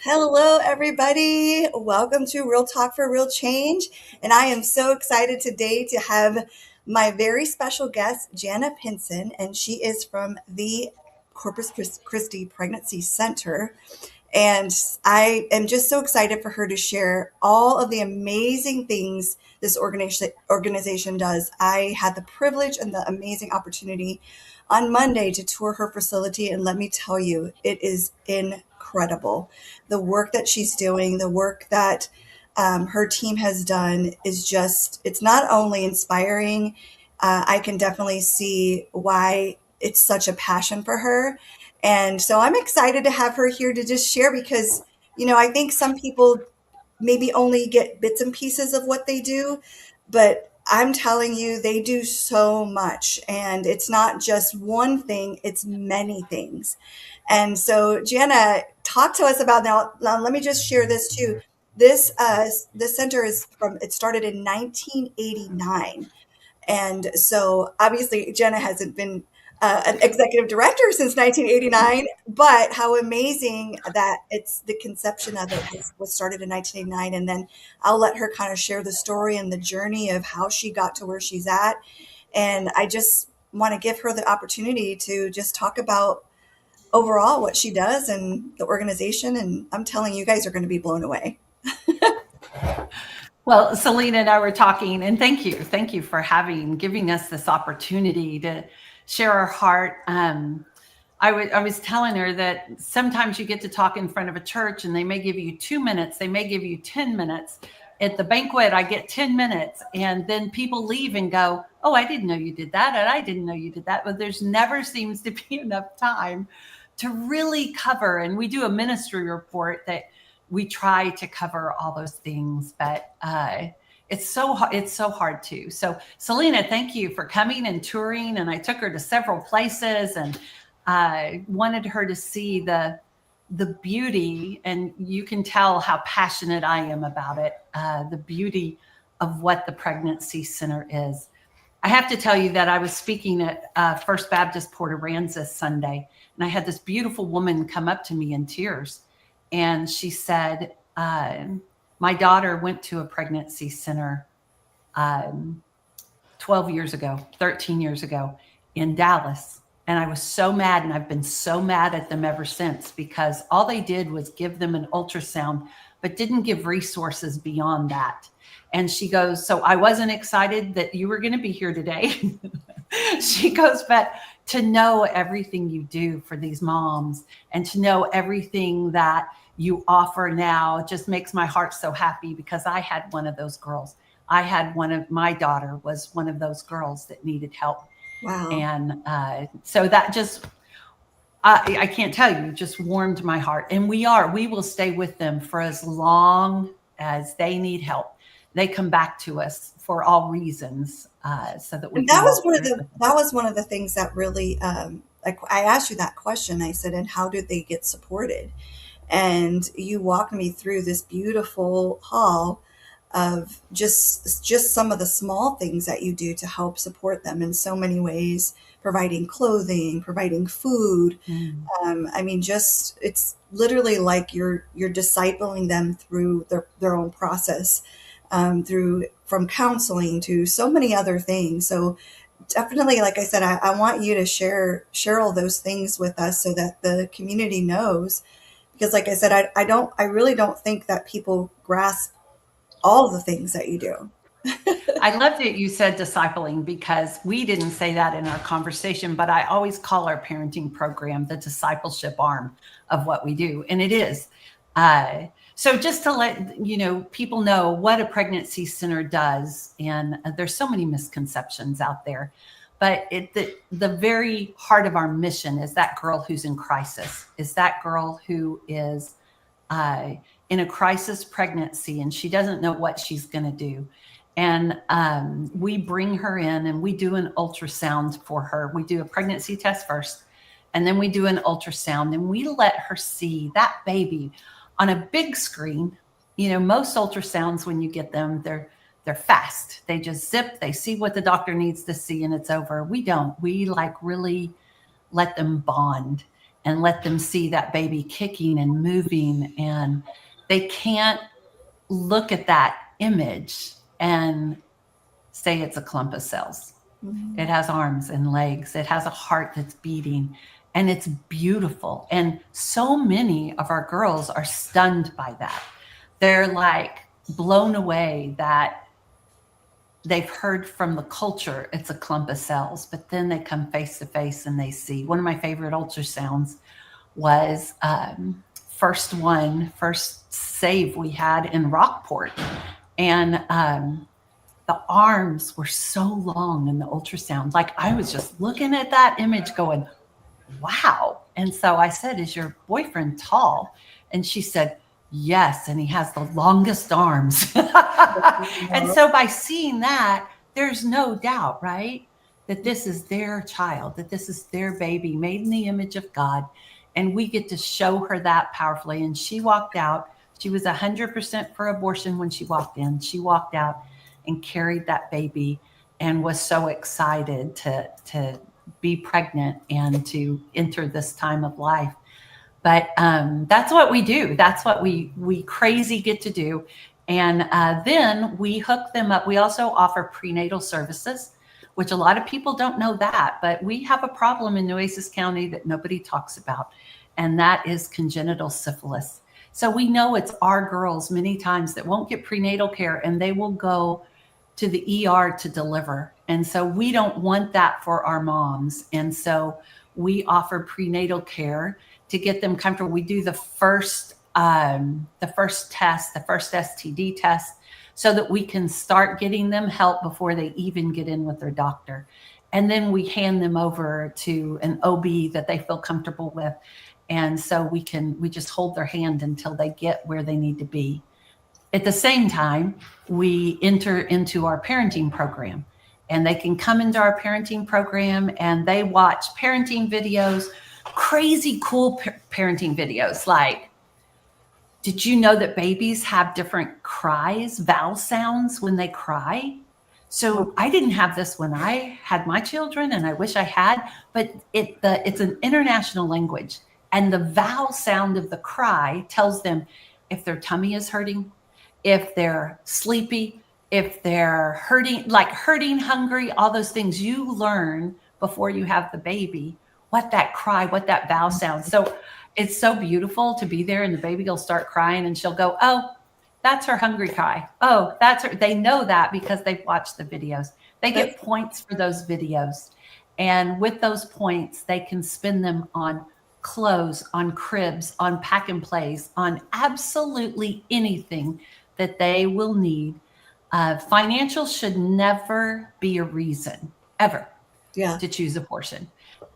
Hello, everybody. Welcome to Real Talk for Real Change. And I am so excited today to have my very special guest, Jana Pinson, and she is from the Corpus Christi Pregnancy Center. And I am just so excited for her to share all of the amazing things this organization does. I had the privilege and the amazing opportunity on Monday to tour her facility, and let me tell you, it is incredible. The work that she's doing, the work that her team has done is just, it's not only inspiring, I can definitely see why it's such a passion for her. And so I'm excited to have her here to just share because, I think some people maybe only get bits and pieces of what they do, but I'm telling you, they do so much. And it's not just one thing, it's many things. And so, Jana, talk to us about now. Let me just share this too. This center it started in 1989. And so obviously Jenna hasn't been an executive director since 1989, but how amazing that it's the conception of it was started in 1989. And then I'll let her kind of share the story and the journey of how she got to where she's at. And I just want to give her the opportunity to just talk about overall what she does and the organization. And I'm telling you, you guys are going to be blown away. Well, Selena and I were talking, and thank you. Thank you for giving us this opportunity to share our heart. I was telling her that sometimes you get to talk in front of a church and they may give you 2 minutes, they may give you 10 minutes. At the banquet, I get 10 minutes, and then people leave and go, "Oh, I didn't know you did that, and I didn't know you did that." But there's never seems to be enough time to really cover. And we do a ministry report that we try to cover all those things, but it's so hard to. So, Selena, thank you for coming and touring. And I took her to several places, and I wanted her to see the beauty, and you can tell how passionate I am about it. The beauty of what the pregnancy center is. I have to tell you that I was speaking at First Baptist Port Aransas Sunday, and I had this beautiful woman come up to me in tears. And she said, my daughter went to a pregnancy center 12 years ago, 13 years ago in Dallas. And I was so mad, and I've been so mad at them ever since, because all they did was give them an ultrasound, but didn't give resources beyond that. And she goes, "So I wasn't excited that you were going to be here today." She goes, "But to know everything you do for these moms, and to know everything that you offer now, just makes my heart so happy, because I had one of those girls. My daughter was one of those girls that needed help." Wow. And so that just, I can't tell you, just warmed my heart. And we will stay with them for as long as they need help. They come back to us for all reasons, so that we And can that was walk one of through it the with them. that was one of the things that really like I asked you that question. I said, and how did they get supported? And you walked me through this beautiful hall of just some of the small things that you do to help support them in so many ways, providing clothing, providing food. Mm. I mean, just it's literally like you're discipling them through their own process, through from counseling to so many other things. So definitely, like I said, I want you to share all those things with us so that the community knows. Because, like I said, I really don't think that people grasp all the things that you do. I love that you said discipling, because we didn't say that in our conversation, but I always call our parenting program the discipleship arm of what we do. And it is. Uh, so just to let people know what a pregnancy center does, and there's so many misconceptions out there, but the very heart of our mission is that girl who's in crisis, is that girl who is uh, in a crisis pregnancy, and she doesn't know what she's going to do. And we bring her in, and we do an ultrasound for her. We do a pregnancy test first, and then we do an ultrasound, and we let her see that baby on a big screen. Most ultrasounds, when you get them, they're fast. They just zip, they see what the doctor needs to see, and it's over. We don't. We like really let them bond. and let them see that baby kicking and moving. And they can't look at that image and say it's a clump of cells. It has arms and legs. It has a heart that's beating, and it's beautiful. And so many of our girls are stunned by that. They're like blown away that they've heard from the culture it's a clump of cells, but then they come face to face and they see. One of my favorite ultrasounds was first save we had in Rockport. And the arms were so long in the ultrasound. Like, I was just looking at that image going, wow. And so I said, is your boyfriend tall? And she said, yes. And he has the longest arms. And so by seeing that, there's no doubt, right? That this is their child, that this is their baby made in the image of God. And we get to show her that powerfully. And she walked out. She was 100% for abortion when she walked in. She walked out and carried that baby and was so excited to be pregnant and to enter this time of life. But that's what we do. That's what we crazy get to do. And then we hook them up. We also offer prenatal services, which a lot of people don't know that, but we have a problem in Nueces County that nobody talks about, and that is congenital syphilis. So we know it's our girls many times that won't get prenatal care, and they will go to the ER to deliver. And so we don't want that for our moms. And so we offer prenatal care to get them comfortable. We do the first test, the first STD test, so that we can start getting them help before they even get in with their doctor. And then we hand them over to an OB that they feel comfortable with. And so we just hold their hand until they get where they need to be. At the same time, we enter into our parenting program, and they can come into our parenting program and they watch parenting videos, crazy cool parenting videos. Like, did you know that babies have different cries, vowel sounds when they cry? So I didn't have this when I had my children, and I wish I had, but it's an international language. And the vowel sound of the cry tells them if their tummy is hurting, if they're sleepy, if they're hurting, hungry, all those things you learn before you have the baby, what that cry, what that vowel sounds. So it's so beautiful to be there, and the baby will start crying and she'll go, oh, that's her hungry cry. Oh, that's her. They know that because they've watched the videos. They get points for those videos. And with those points, they can spend them on clothes, on cribs, on pack and plays, on absolutely anything that they will need. Financial should never be a reason, ever, to choose abortion.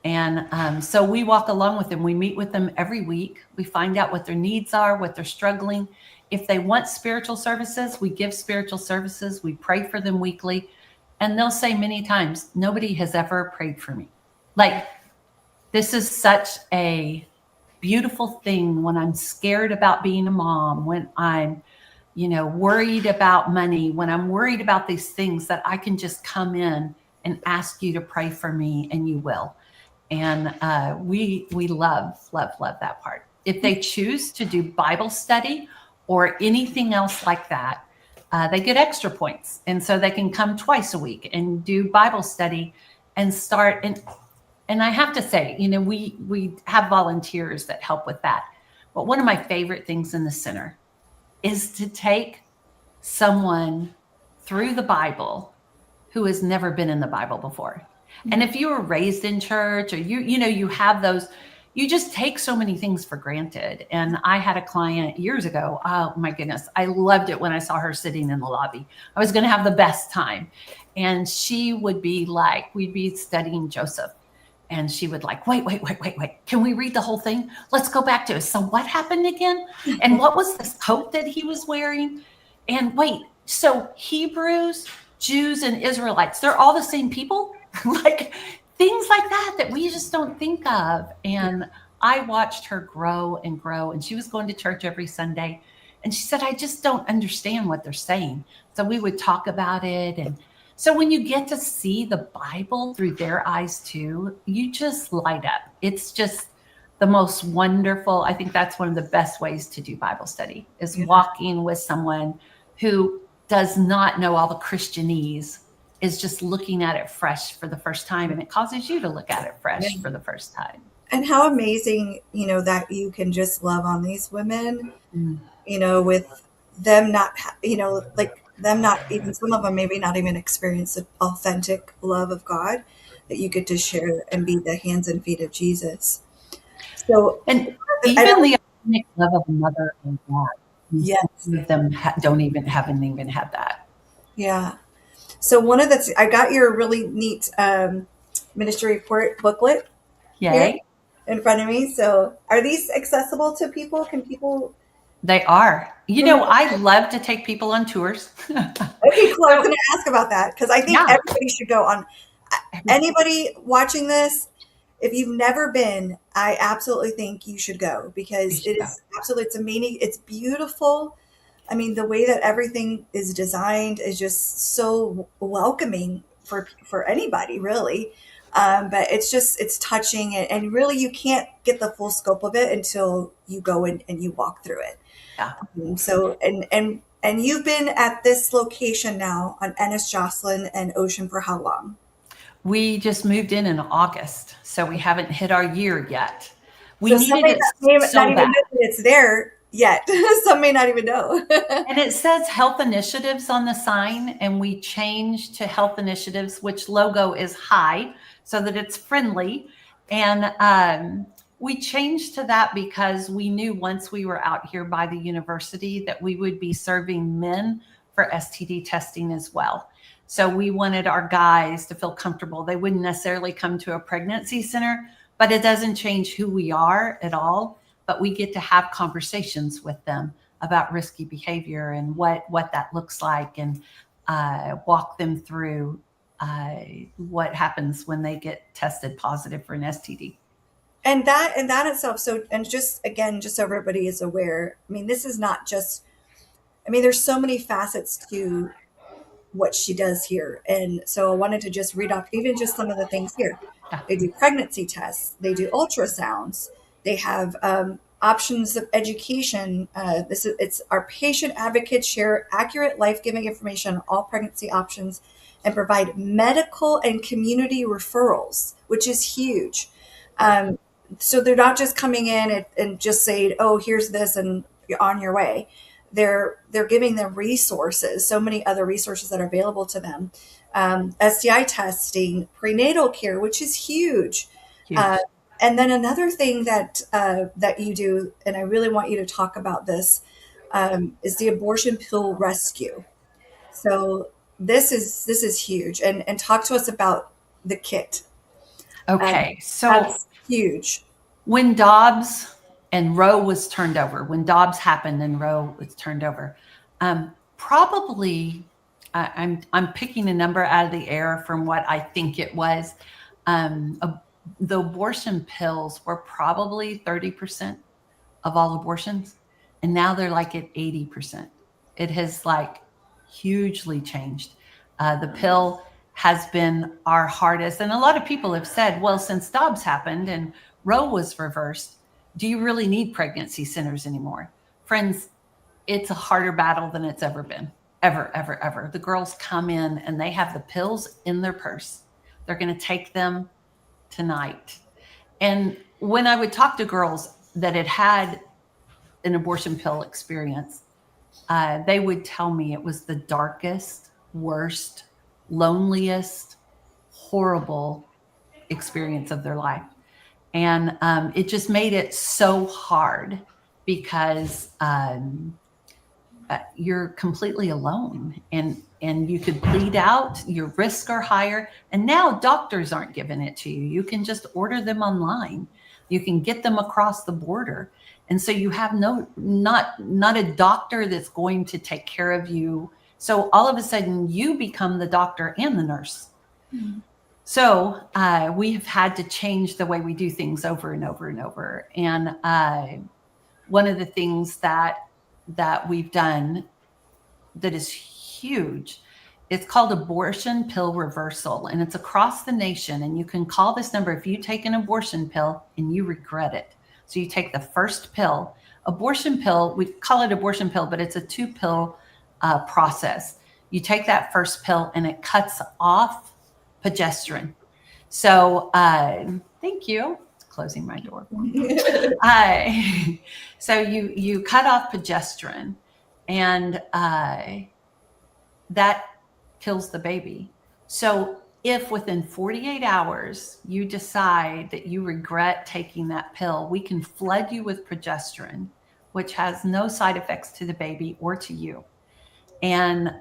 And so we walk along with them. We meet with them every week. We find out what their needs are, what they're struggling. If they want spiritual services, we give spiritual services. We pray for them weekly. And they'll say many times, nobody has ever prayed for me. Like, this is such a beautiful thing when I'm scared about being a mom, when I'm, worried about money, when I'm worried about these things, that I can just come in and ask you to pray for me, and you will. And we love that part. If they choose to do Bible study or anything else like that, they get extra points. And so they can come twice a week and do Bible study and start. And I have to say, we have volunteers that help with that. But one of my favorite things in the center is to take someone through the Bible who has never been in the Bible before. And if you were raised in church, or you have those, you just take so many things for granted. And I had a client years ago. Oh my goodness. I loved it when I saw her sitting in the lobby. I was going to have the best time. And she would be like, we'd be studying Joseph. And she would like, wait. Can we read the whole thing? Let's go back to it. So what happened again? And what was this coat that he was wearing? And wait, so Hebrews, Jews, and Israelites, they're all the same people? Like things like that we just don't think of. And I watched her grow and grow. And she was going to church every Sunday. And she said, I just don't understand what they're saying. So we would talk about it. And so when you get to see the Bible through their eyes too, you just light up. It's just the most wonderful, I think that's one of the best ways to do Bible study, is Yeah. walking with someone who does not know all the Christianese, is just looking at it fresh for the first time, and it causes you to look at it Yeah. fresh for the first time. And how amazing, that you can just love on these women, Mm. with them not, like them not even, some of them maybe not even experience the authentic love of God, that you get to share and be the hands and feet of Jesus. So, And I even know, the authentic love of a mother and dad, so yes, many of them don't even haven't even had that. yeah. So one of the, I got your really neat ministry report booklet here Yay. in front of me. So are these accessible to people? Can people? They are. You Can know, we- I love to take people on tours. Okay, cool. I was So, going to ask about that because I think yeah. everybody should go on. Anybody watching this, if you've never been, I absolutely think you should go You because should it go. is absolutely, it's amazing. It's beautiful. I mean, the way that everything is designed is just so welcoming for anybody, really. But it's touching, and really you can't get the full scope of it until you go in and you walk through it. Yeah. So, and you've been at this location now on Ennis, Jocelyn, and Ocean for how long? We just moved in August, so we haven't hit our year yet. We So needed somebody it that may not so even bad. know that it's there yet. Some may not even know. And it says health initiatives on the sign, and we changed to health initiatives, which logo is high so that it's friendly. And we changed to that because we knew once we were out here by the university that we would be serving men for STD testing as well. So we wanted our guys to feel comfortable. They wouldn't necessarily come to a pregnancy center, but it doesn't change who we are at all. But we get to have conversations with them about risky behavior and what that looks like, and walk them through what happens when they get tested positive for an STD. And that itself. So, and just again, just so everybody is aware, I mean, this is not just, I mean, there's so many facets to what she does here. And so I wanted to just read off even just some of the things here. Yeah. They do pregnancy tests, they do ultrasounds, they have options of education. It's our patient advocates share accurate, life giving information on all pregnancy options and provide medical and community referrals, which is huge. Um, so they're not just coming in and just saying, "Oh, here's this," and you're on your way. They're giving them resources, so many other resources that are available to them. STI testing, prenatal care, which is huge. Uh, Huge. and then another thing that you do, and I really want you to talk about this, is the abortion pill rescue. So this is huge, and talk to us about the kit. Okay, so That's huge. when Dobbs and Roe was turned over, when Dobbs happened and Roe was turned over, probably I'm picking a number out of the air from what I think it was. Um, a, the abortion pills were probably 30% of all abortions, and now they're like at 80%. It has like hugely changed. The pill has been our hardest, and a lot of people have said, well, since Dobbs happened and Roe was reversed, do you really need pregnancy centers anymore? Friends, it's a harder battle than it's ever been. Ever, ever, ever. The girls come in and they have the pills in their purse. They're going to take them tonight. And when I would talk to girls that had had an abortion pill experience, they would tell me it was the darkest, worst, loneliest, horrible experience of their life. And it just made it so hard because you're completely alone, and you could bleed out, your risks are higher, and now doctors aren't giving it to you. You can just order them online, you can get them across the border, and so you have not a doctor that's going to take care of you. So all of a sudden you become the doctor and the nurse. Mhm. So we have had to change the way we do things over and over and over. And one of the things that we've done that is huge. It's called abortion pill reversal, and it's across the nation. And you can call this number if you take an abortion pill and you regret it. So you take the first pill, abortion pill, we call it abortion pill, but it's a 2-pill process. You take that first pill and it cuts off progesterone. So thank you. Closing my door for me. So you cut off progesterone, and that kills the baby. So if within 48 hours you decide that you regret taking that pill, we can flood you with progesterone, which has no side effects to the baby or to you. And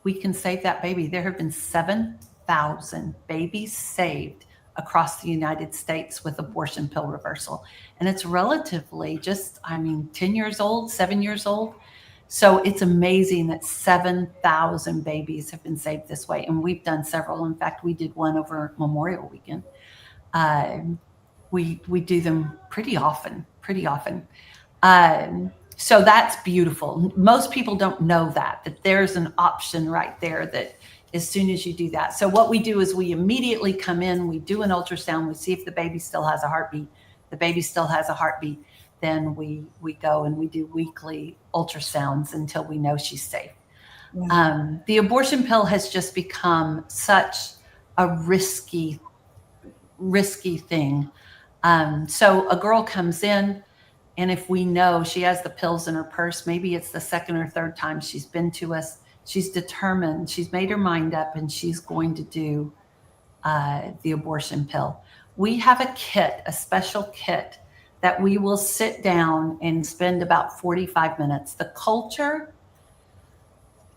we can save that baby. There have been 7,000 babies saved across the United States with abortion pill reversal. And it's relatively just, 10 years old, 7 years old. So it's amazing that 7,000 babies have been saved this way. And we've done several. In fact, we did one over Memorial Weekend. We do them pretty often. So that's beautiful. Most people don't know that there's an option right there, that as soon as you do that. So what we do is we immediately come in, we do an ultrasound, we see if the baby still has a heartbeat. The baby still has a heartbeat. Then we go and we do weekly ultrasounds until we know she's safe. The abortion pill has just become such a risky thing. So a girl comes in, and if we know she has the pills in her purse, maybe it's the second or third time she's been to us, she's determined, she's made her mind up, and she's going to do the abortion pill. We have a kit, a special kit, that we will sit down and spend about 45 minutes. The culture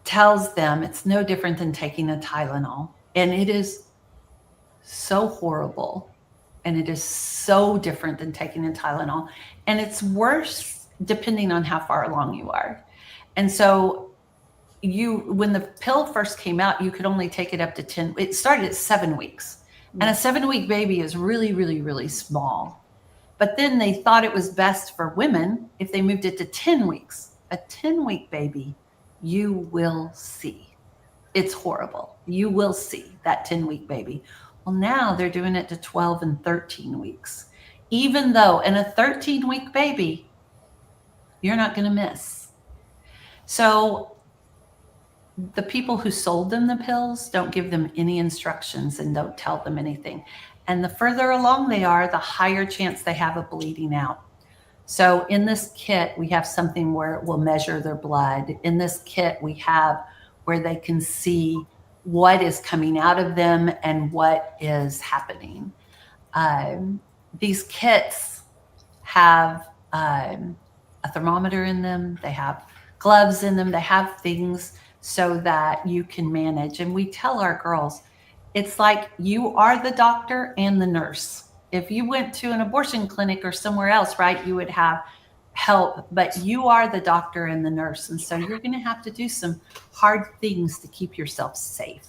tells them it's no different than taking a Tylenol. And it is so horrible. And it is so different than taking a Tylenol. And it's worse depending on how far along you are. And so when the pill first came out, you could only take it up to 10. It started at 7 weeks. And a 7-week baby is really, really, really small. But then they thought it was best for women if they moved it to 10 weeks. A 10-week baby, you will see. It's horrible. You will see that 10-week baby. Well, now they're doing it to 12 and 13 weeks. Even though in a 13-week baby, you're not going to miss. So the people who sold them the pills don't give them any instructions and don't tell them anything. And the further along they are, the higher chance they have of bleeding out. So in this kit, we have something where it will measure their blood. In this kit, we have where they can see what is coming out of them and what is happening. These kits have a thermometer in them. They have gloves in them. They have things so that you can manage. And we tell our girls, it's like you are the doctor and the nurse. If you went to an abortion clinic or somewhere else, right, you would have help, but you are the doctor and the nurse. And so you're going to have to do some hard things to keep yourself safe.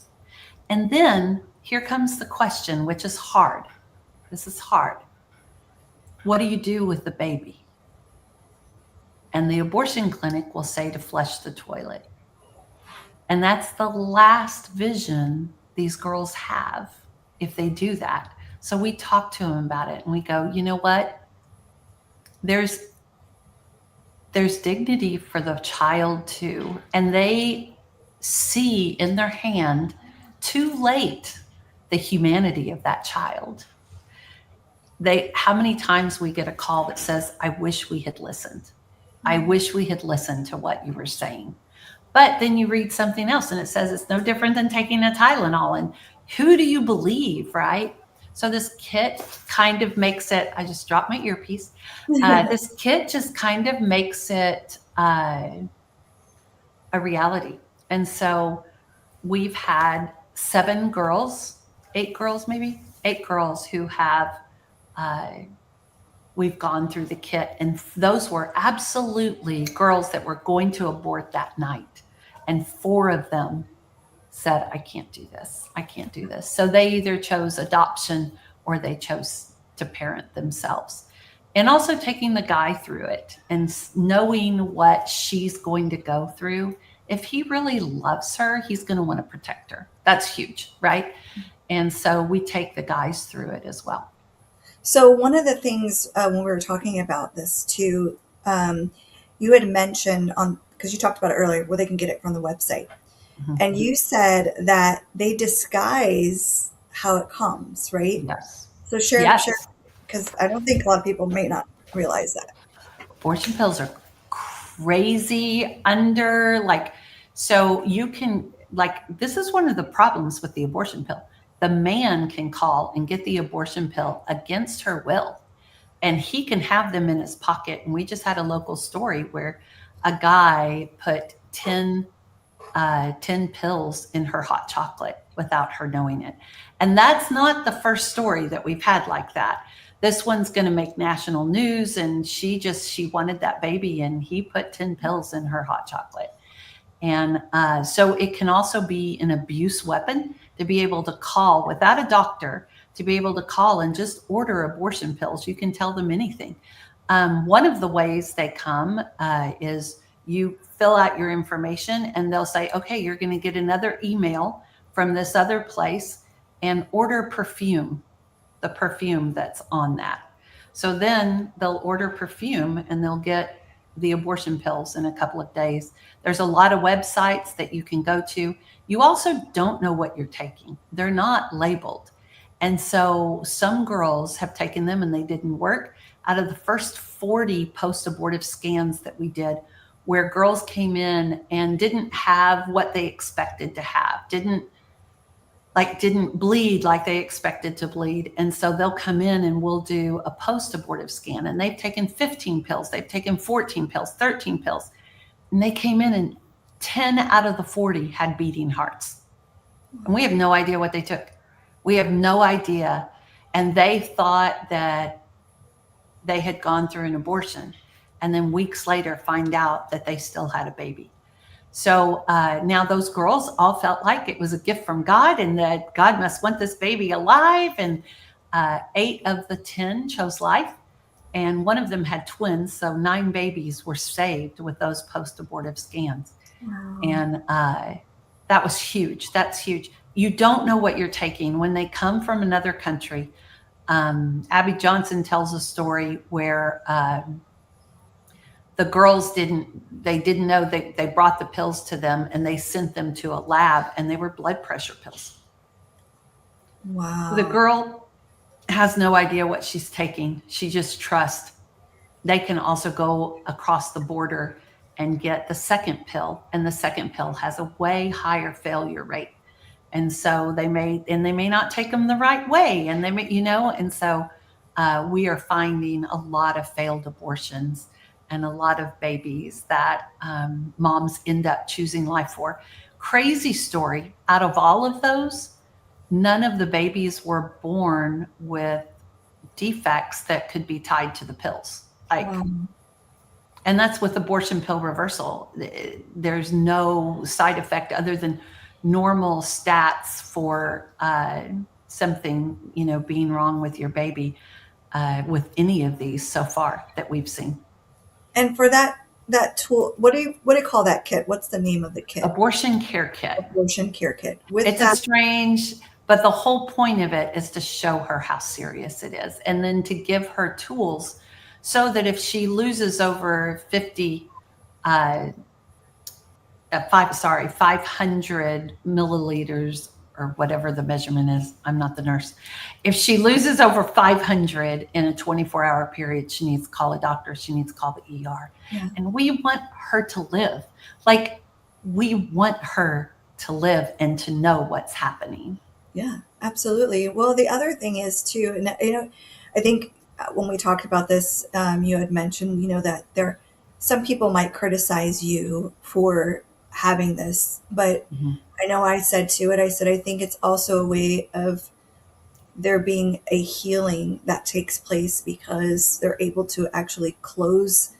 And then here comes the question, which is hard. This is hard. What do you do with the baby? And the abortion clinic will say to flush the toilet. And that's the last vision these girls have if they do that. So we talk to them about it and we go, you know what? There's dignity for the child too. And they see in their hand too late the humanity of that child. How many times we get a call that says, I wish we had listened. I wish we had listened to what you were saying. But then you read something else and it says it's no different than taking a Tylenol. And who do you believe, right? So this kit kind of makes it, I just dropped my earpiece. This kit just kind of makes it a reality. And so we've had 8 girls who have, we've gone through the kit. And those were absolutely girls that were going to abort that night. And 4 of them said, I can't do this. I can't do this. So they either chose adoption or they chose to parent themselves. And also taking the guy through it and knowing what she's going to go through. If he really loves her, he's going to want to protect her. That's huge, right? And so we take the guys through it as well. So one of the things when we were talking about this too, you had mentioned on because you talked about it earlier where they can get it from the website, Mhm. and you said that they disguise how it comes, right? Yes. So share Yes. because I don't think a lot of people may not realize that. Abortion pills are crazy under like, so you can like, this is one of the problems with the abortion pill. The man can call and get the abortion pill against her will, and he can have them in his pocket. And we just had a local story where a guy put 10 pills in her hot chocolate without her knowing it. And that's not the first story that we've had like that. This one's going to make national news. And she wanted that baby, and he put 10 pills in her hot chocolate. And so it can also be an abuse weapon to be able to call without a doctor, to be able to call and just order abortion pills. You can tell them anything. One of the ways they come is you fill out your information and they'll say, okay, you're going to get another email from this other place and order perfume, the perfume that's on that. So then they'll order perfume and they'll get the abortion pills in a couple of days. There's a lot of websites that you can go to. You also don't know what you're taking, they're not labeled. And so some girls have taken them and they didn't work. Out of the first 40 post abortive scans that we did, where girls came in and didn't have what they expected to have, didn't bleed like they expected to bleed. And so they'll come in and we'll do a post abortive scan, and they've taken 15 pills, they've taken 14 pills, 13 pills. And they came in and 10 out of the 40 had beating hearts. And we have no idea what they took. We have no idea. And they thought that they had gone through an abortion, and then weeks later find out that they still had a baby. So now those girls all felt like it was a gift from God and that God must want this baby alive. And 8 of the 10 chose life. And one of them had twins. So 9 babies were saved with those post abortive scans. Wow. And that was huge. That's huge. You don't know what you're taking when they come from another country. Abby Johnson tells a story where the girls didn't know they brought the pills to them, and they sent them to a lab, and they were blood pressure pills. Wow. The girl has no idea what she's taking. She just trusts. They can also go across the border and get the second pill, and the second pill has a way higher failure rate. And so they may not take them the right way, and they may, and so we are finding a lot of failed abortions and a lot of babies that moms end up choosing life for. Crazy story. Out of all of those, none of the babies were born with defects that could be tied to the pills. Wow. And that's with abortion pill reversal. There's no side effect other than normal stats for something, being wrong with your baby with any of these so far that we've seen. And for that tool, what do you call that kit? What's the name of the kit? Abortion care kit. Abortion care kit. It's a strange, but the whole point of it is to show her how serious it is, and then to give her tools so that if she loses over 500 milliliters or whatever the measurement is, I'm not the nurse. If she loses over 500 in a 24-hour period, she needs to call a doctor. She needs to call the ER. Yeah. And we want her to live. Like, we want her to live and to know what's happening. Yeah, absolutely. Well, the other thing is too, and I think when we talked about this, you had mentioned, that some people might criticize you for having this, but I know I said to it, I said, I think it's also a way of there being a healing that takes place because they're able to actually close,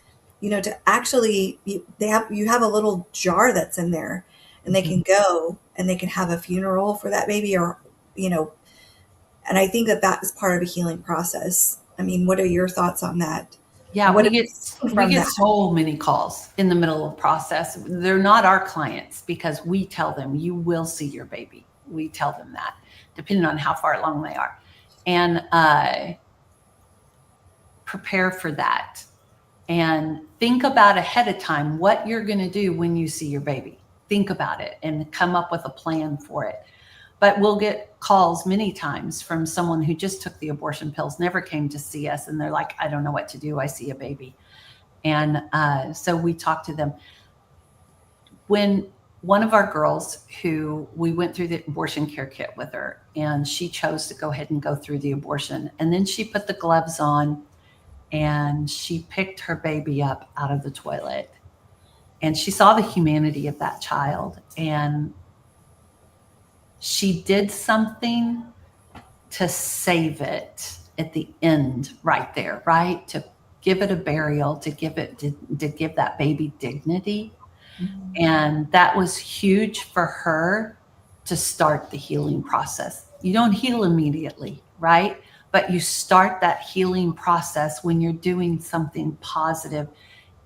to actually, you have a little jar that's in there, and they can go and they can have a funeral for that baby, or, and I think that is part of a healing process. I mean, what are your thoughts on that? Yeah, we get so many calls in the middle of the process. They're not our clients because we tell them, you will see your baby. We tell them that, depending on how far along they are. And prepare for that and think about ahead of time what you're going to do when you see your baby. Think about it and come up with a plan for it. But we'll get calls many times from someone who just took the abortion pills, never came to see us, and they're like, I don't know what to do. I see a baby. And so we talk to them. When one of our girls, who we went through the abortion care kit with her, and she chose to go ahead and go through the abortion, and then she put the gloves on and she picked her baby up out of the toilet, and she saw the humanity of that child, and she did something to save it at the end right there, right? To give it a burial, to give that baby dignity. And that was huge for her to start the healing process. You don't heal immediately, right? But you start that healing process when you're doing something positive,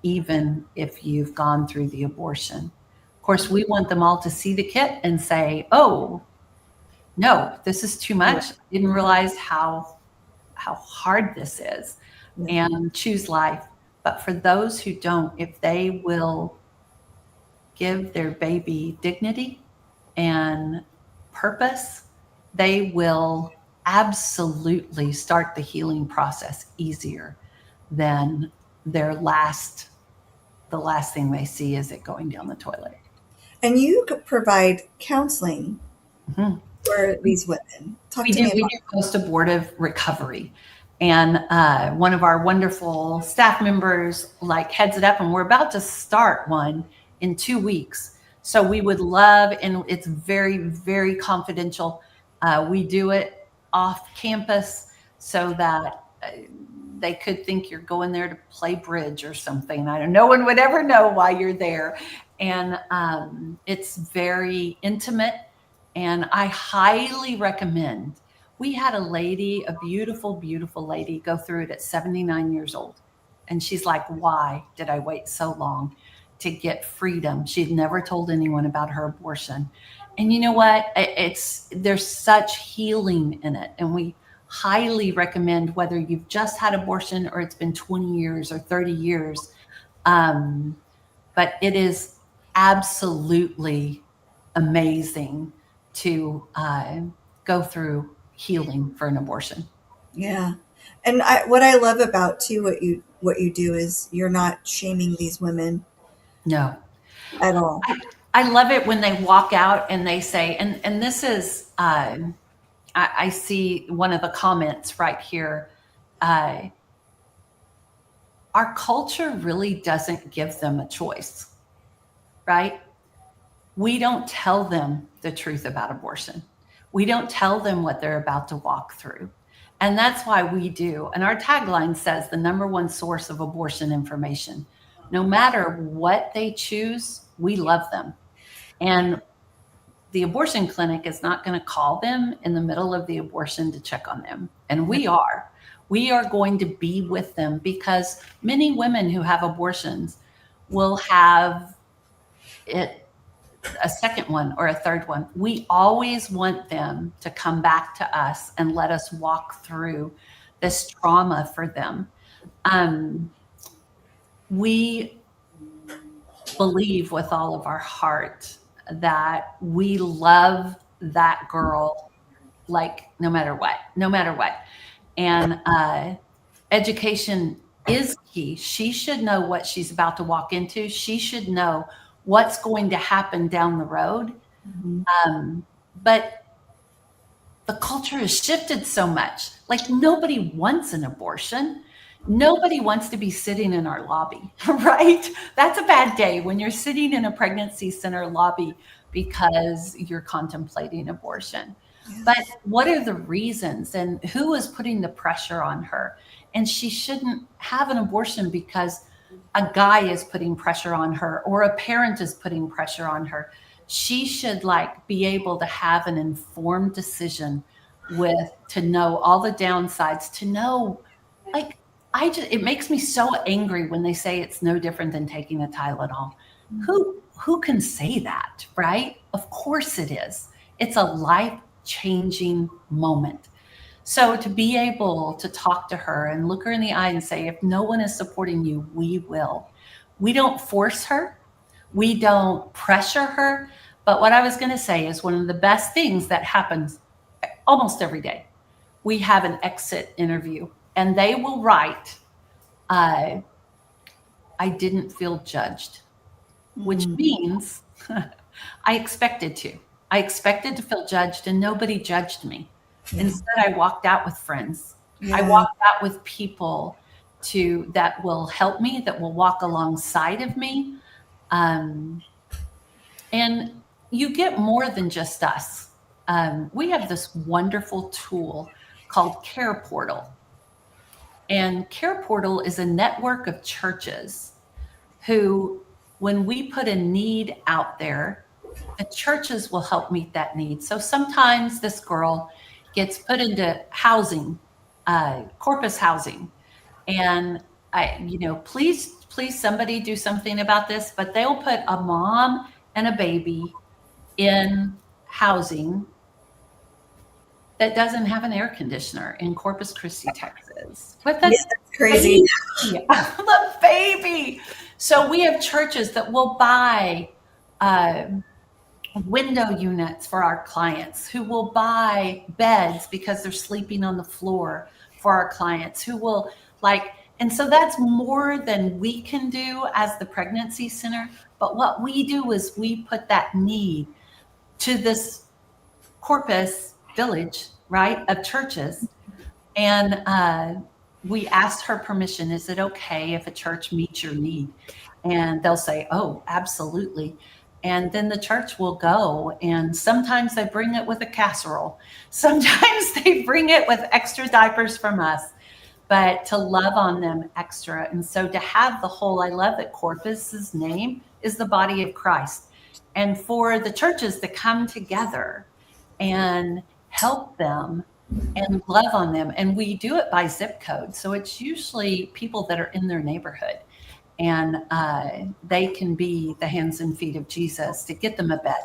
even if you've gone through the abortion. Of course, we want them all to see the kit and say, oh, no, this is too much. I didn't realize how hard this is, and choose life. But for those who don't, if they will give their baby dignity and purpose, they will absolutely start the healing process easier than the last thing they see is it going down the toilet. And you could provide counseling for these women. We do post-abortive recovery. And one of our wonderful staff members heads it up, and we're about to start one in 2 weeks. So we would love, and it's very, very confidential. We do it off campus so that they could think you're going there to play bridge or something. No one would ever know why you're there. And it's very intimate. And I highly recommend. We had a lady, a beautiful, beautiful lady, go through it at 79 years old. And she's like, why did I wait so long to get freedom? She'd never told anyone about her abortion. And you know what? There's such healing in it. And we highly recommend, whether you've just had abortion or it's been 20 years or 30 years. But it is absolutely amazing to go through healing for an abortion. Yeah. And what I love about too, what you do is you're not shaming these women. No. At all. I love it when they walk out and they say, and this is, I see one of the comments right here. Our culture really doesn't give them a choice, right? We don't tell them the truth about abortion. We don't tell them what they're about to walk through. And that's why we do. And our tagline says the number one source of abortion information. No matter what they choose, we love them. And the abortion clinic is not going to call them in the middle of the abortion to check on them. And we are. We are going to be with them, because many women who have abortions will have it a second one or a third one. We always want them to come back to us and let us walk through this trauma for them. We believe with all of our heart that we love that girl, no matter what. And education is key. She should know what she's about to walk into. She should know what's going to happen down the road. But the culture has shifted so much. Nobody wants an abortion. Nobody wants to be sitting in our lobby, right? That's a bad day when you're sitting in a pregnancy center lobby because you're contemplating abortion. Yes. But what are the reasons, and who is putting the pressure on her? And she shouldn't have an abortion because a guy is putting pressure on her or a parent is putting pressure on her. She should be able to have an informed decision to know all the downsides, to know, it makes me so angry when they say it's no different than taking a Tylenol. Who can say that, right? Of course it is. It's a life-changing moment. So to be able to talk to her and look her in the eye and say, if no one is supporting you, we will. We don't force her. We don't pressure her. But what I was going to say is one of the best things that happens almost every day. We have an exit interview and they will write, uh, I didn't feel judged, which means I expected to. I expected to feel judged and nobody judged me. Yeah. Instead, I walked out with friends. I Yeah. walked out with people that will help me, that will walk alongside of me. Um, and you get more than just us. We have this wonderful tool called Care Portal. And Care Portal is a network of churches who, when we put a need out there, the churches will help meet that need. So sometimes this girl gets put into housing, Corpus housing, and please somebody do something about this, but they'll put a mom and a baby in housing that doesn't have an air conditioner in Corpus Christi, Texas. With Yeah, a that's crazy. baby, the baby. So we have churches that will buy window units for our clients, who will buy beds because they're sleeping on the floor for our clients, who will and so that's more than we can do as the pregnancy center. But what we do is we put that need to this Corpus village, right, of churches. And we asked her permission. Is it okay if a church meets your need? And they'll say, oh, absolutely. And then the church will go. And sometimes they bring it with a casserole. Sometimes they bring it with extra diapers from us, but to love on them extra. And so to have the whole, I love that Corpus's name is the body of Christ. And for the churches to come together and help them and love on them. And we do it by zip code. So it's usually people that are in their neighborhood. And they can be the hands and feet of Jesus to get them a bed,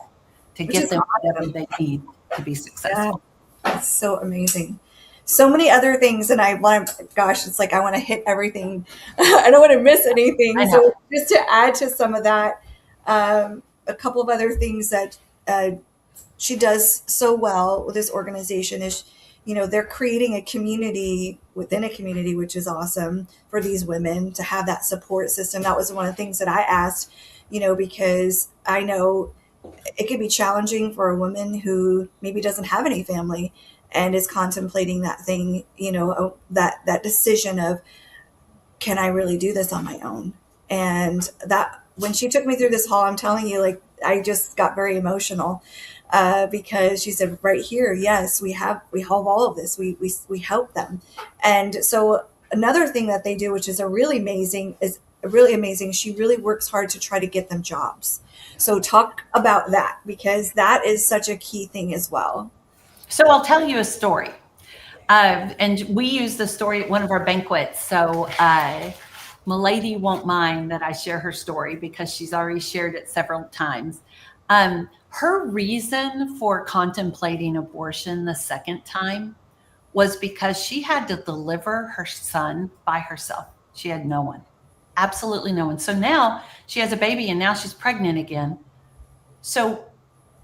to get them whatever they need to be successful. Yeah, it's so amazing. So many other things, and I want to, gosh, it's like I want to hit everything. I don't want to miss anything. So just to add to some of that, a couple of other things that she does so well with this organization is, they're creating a community within a community, which is awesome for these women to have that support system. That was one of the things that I asked, because I know it can be challenging for a woman who maybe doesn't have any family and is contemplating that thing, that decision of, can I really do this on my own? And that when she took me through this hall, I'm telling you, like, I just got very emotional because she said, right here, yes, we have all of this. We help them. And so another thing that they do, which is really amazing. She really works hard to try to get them jobs. So talk about that, because that is such a key thing as well. So I'll tell you a story. And we use the story at one of our banquets. So Milady won't mind that I share her story because she's already shared it several times. Her reason for contemplating abortion the second time was because she had to deliver her son by herself. She had no one, absolutely no one. So now she has a baby and now she's pregnant again. So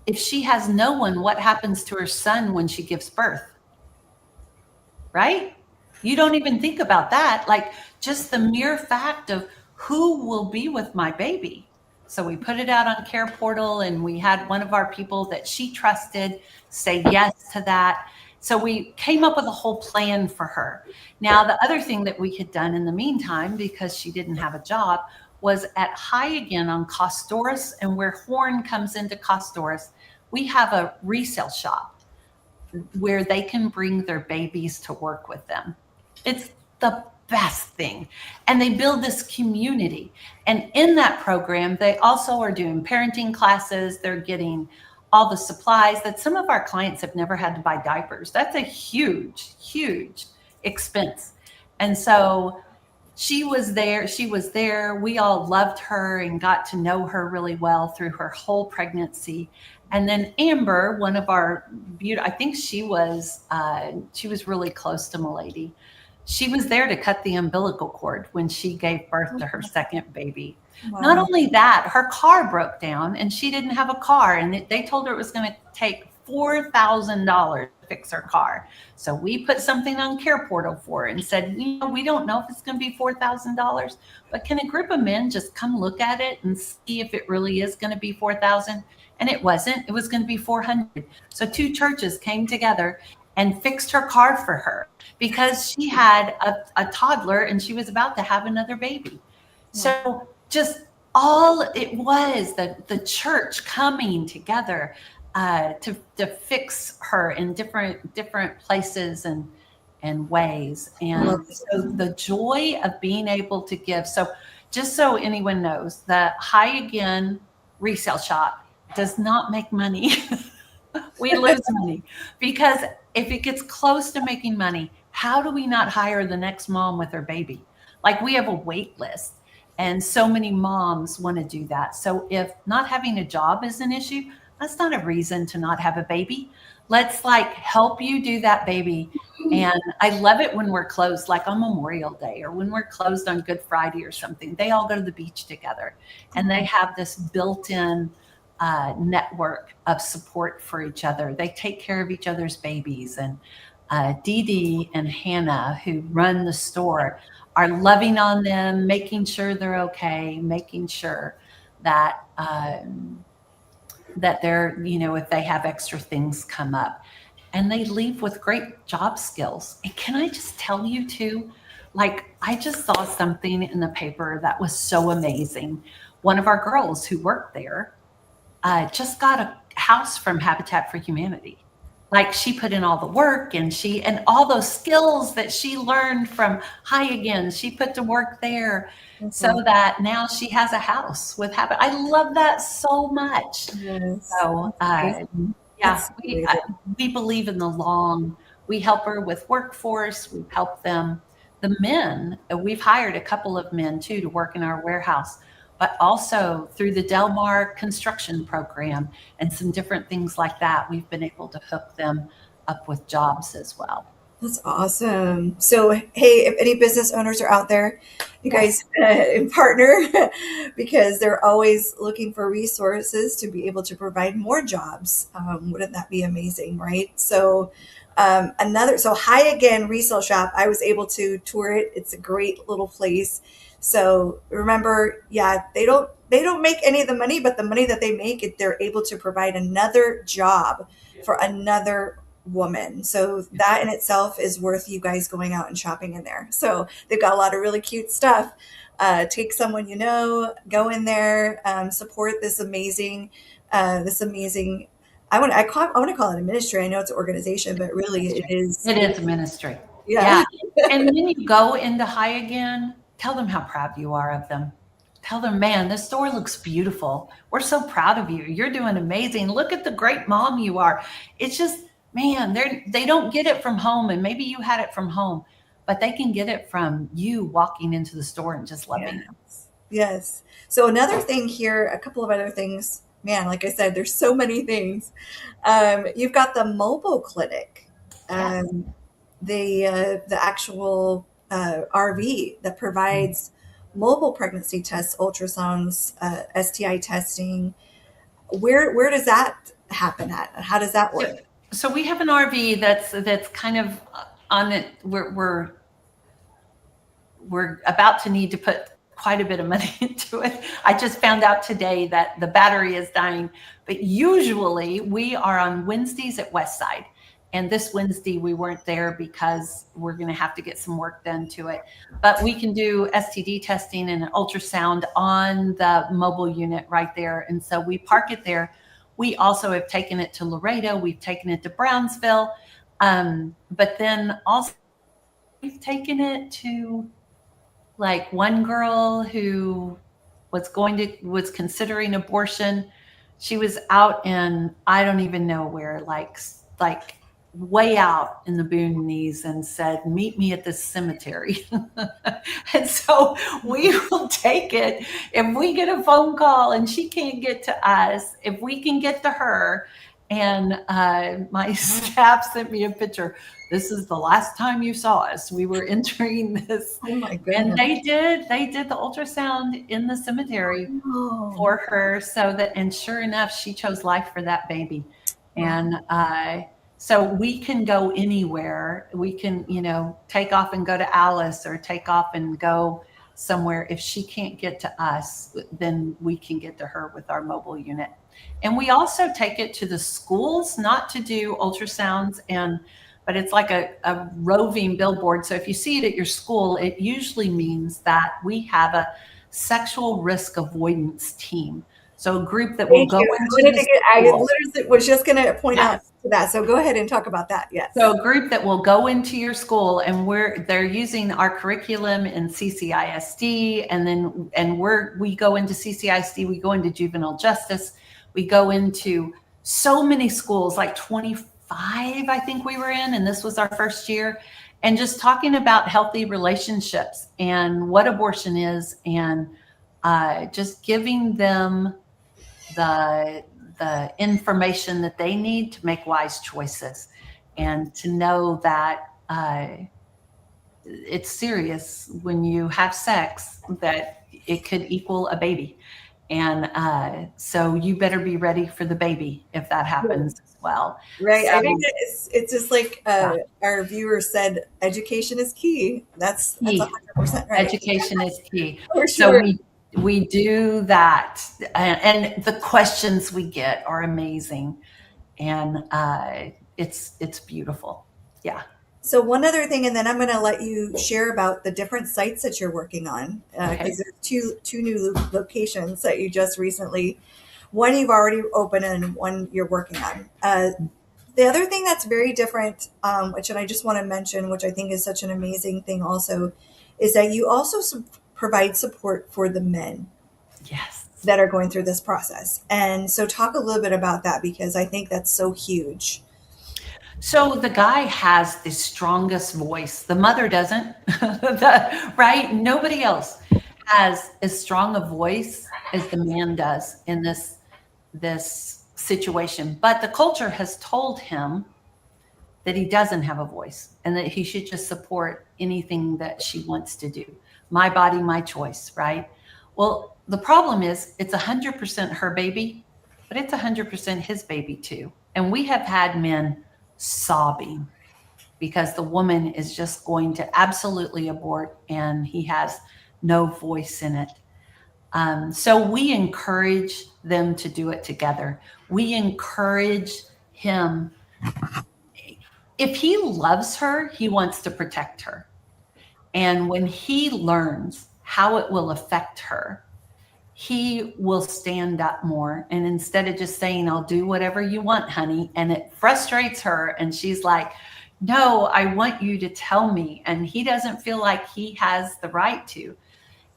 if she has no one, what happens to her son when she gives birth? Right? You don't even think about that. Like, just the mere fact of who will be with my baby. So we put it out on Care Portal, and we had one of our people that she trusted say yes to that. So we came up with a whole plan for her. Now, the other thing that we had done in the meantime, because she didn't have a job, was at High again on Costoris, and where Horn comes into Costoris, we have a resale shop where they can bring their babies to work with them. It's the best thing. And they build this community. And in that program, they also are doing parenting classes. They're getting all the supplies that some of our clients have never had to buy diapers. That's a huge, huge expense. And so she was there. We all loved her and got to know her really well through her whole pregnancy. And then Amber, one of our beauty, I think she was really close to Milady. She was there to cut the umbilical cord when she gave birth to her second baby. Not Wow. only that, her car broke down and she didn't have a car, and they told her it was going to take $4,000 to fix her car. So we put something on Care Portal for her and said, we don't know if it's going to be $4,000, but can a group of men just come look at it and see if it really is going to be 4,000? And it wasn't. It was going to be 400. So two churches came together and fixed her car for her because she had a toddler and she was about to have another baby. So just all it was the church coming together to fix her in different places and ways. I love And it. so the joy of being able to give. So just so anyone knows, the High Again resale shop does not make money. We lose money because if it gets close to making money, how do we not hire the next mom with her baby? Like we have a wait list, and so many moms want to do that. So if not having a job is an issue, that's not a reason to not have a baby. Let's like help you do that baby. And I love it when we're closed, like on Memorial Day or when we're closed on Good Friday or something. They all go to the beach together and they have this built in network of support for each other. They take care of each other's babies. And Dee Dee and Hannah, who run the store, are loving on them, making sure they're okay, making sure that that they're, if they have extra things come up. And they leave with great job skills. And can I just tell you too, like I just saw something in the paper that was so amazing. One of our girls who worked there just got a house from Habitat for Humanity. Like she put in all the work and all those skills that she learned from High Again, she put to work there so Mhm. that now she has a house with Habitat. I love that so much. Yes. So, That's amazing. yeah, That's so amazing. we believe in the long. We help her with workforce. We help them. The men, we've hired a couple of men too to work in our warehouse, but also through the Delmar construction program and some different things like that, we've been able to hook them up with jobs as well. That's awesome. So, hey, if any business owners are out there, you Yes. guys partner because they're always looking for resources to be able to provide more jobs. Wouldn't that be amazing, right? So, so High Again Resale Shop, I was able to tour it. It's a great little place. So remember, yeah, they don't make any of the money, but the money that they make, they're able to provide another job for another woman. So that in itself is worth you guys going out and shopping in there. So they've got a lot of really cute stuff. Take someone you know, go in there, support this amazing. I want to call it a ministry. I know it's an organization, but really it Ministry. is. It is a ministry. Yeah. Yeah. And when you go into High Again, tell them how proud you are of them. Tell them, man, this store looks beautiful. We're so proud of you. You're doing amazing. Look at the great mom you are. It's just, man, they don't get it from home. And maybe you had it from home, but they can get it from you walking into the store and just loving them. Yes. Yes. So another thing here, a couple of other things. Man, like I said, there's so many things. You've got the mobile clinic, Yes. um, the actual RV that provides mobile pregnancy tests, ultrasounds, STI testing. Where does that happen at? How does that So, work? so we have an RV that's kind of on it. We're about to need to put quite a bit of money into it. I just found out today that the battery is dying, but usually we are on Wednesdays at Westside. And this Wednesday we weren't there because we're going to have to get some work done to it. But we can do STD testing and an ultrasound on the mobile unit right there. And so we park it there. We also have taken it to Laredo. We've taken it to Brownsville. But then also we've taken it to like one girl who was considering abortion. She was out in I don't even know where, like way out in the boonies and said, meet me at this cemetery. And so we will take it. If we get a phone call and she can't get to us, if we can get to her. And my staff sent me a picture. This is the last time you saw us. We were entering this. Oh my And goodness. they did the ultrasound in the cemetery Oh, for her, so that, and sure enough, she chose life for that baby. wow. And so we can go anywhere. We can, take off and go to Alice, or take off and go somewhere. If she can't get to us, then we can get to her with our mobile unit. And we also take it to the schools, not to do ultrasounds, but it's like a roving billboard. So if you see it at your school, it usually means that we have a sexual risk avoidance team. So a group that will Thank go you. into the I school. literally was just going to point out Yes. to that. So go ahead and talk about that. Yes. So a group that will go into your school, and they're using our curriculum in CCISD, and we go into CCISD, we go into juvenile justice, we go into so many schools, like 25, I think we were in, and this was our first year, and just talking about healthy relationships and what abortion is, and just giving them the information that they need to make wise choices, and to know that it's serious when you have sex, that it could equal a baby. And so you better be ready for the baby if that happens as well. Right. So I think it's just like yeah, our viewer said, education is key. That's key. 100% right. Education is key. For So sure. we do that, and the questions we get are amazing, and it's beautiful. Yeah. So one other thing, and then I'm going to let you share about the different sites that you're working on, Okay. because there's two new locations that you just recently, one you've already opened and one you're working on. The other thing that's very different, which and I just want to mention, which I think is such an amazing thing also, is that you also provide support for the men Yes. that are going through this process. And so talk a little bit about that, because I think that's so huge. So the guy has the strongest voice. The mother doesn't, right? Nobody else has as strong a voice as the man does in this situation. But the culture has told him that he doesn't have a voice, and that he should just support anything that she wants to do. My body, my choice, right? Well, the problem is it's 100% her baby, but it's 100% his baby too. And we have had men sobbing because the woman is just going to absolutely abort, and he has no voice in it. So we encourage them to do it together. We encourage him. If he loves her, he wants to protect her. And when he learns how it will affect her, he will stand up more. And instead of just saying, I'll do whatever you want, honey, and it frustrates her, and she's like, no, I want you to tell me. And he doesn't feel like he has the right to.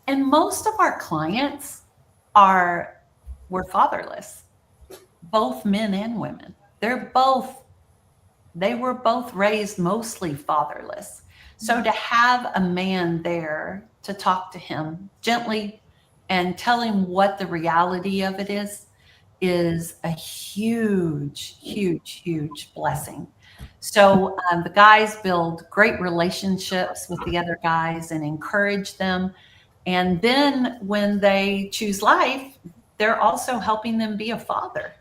And most of our clients were fatherless, both men and women. They were both raised mostly fatherless. So to have a man there to talk to him gently and tell him what the reality of it is a huge, huge, huge blessing. So the guys build great relationships with the other guys and encourage them. And then when they choose life, they're also helping them be a father.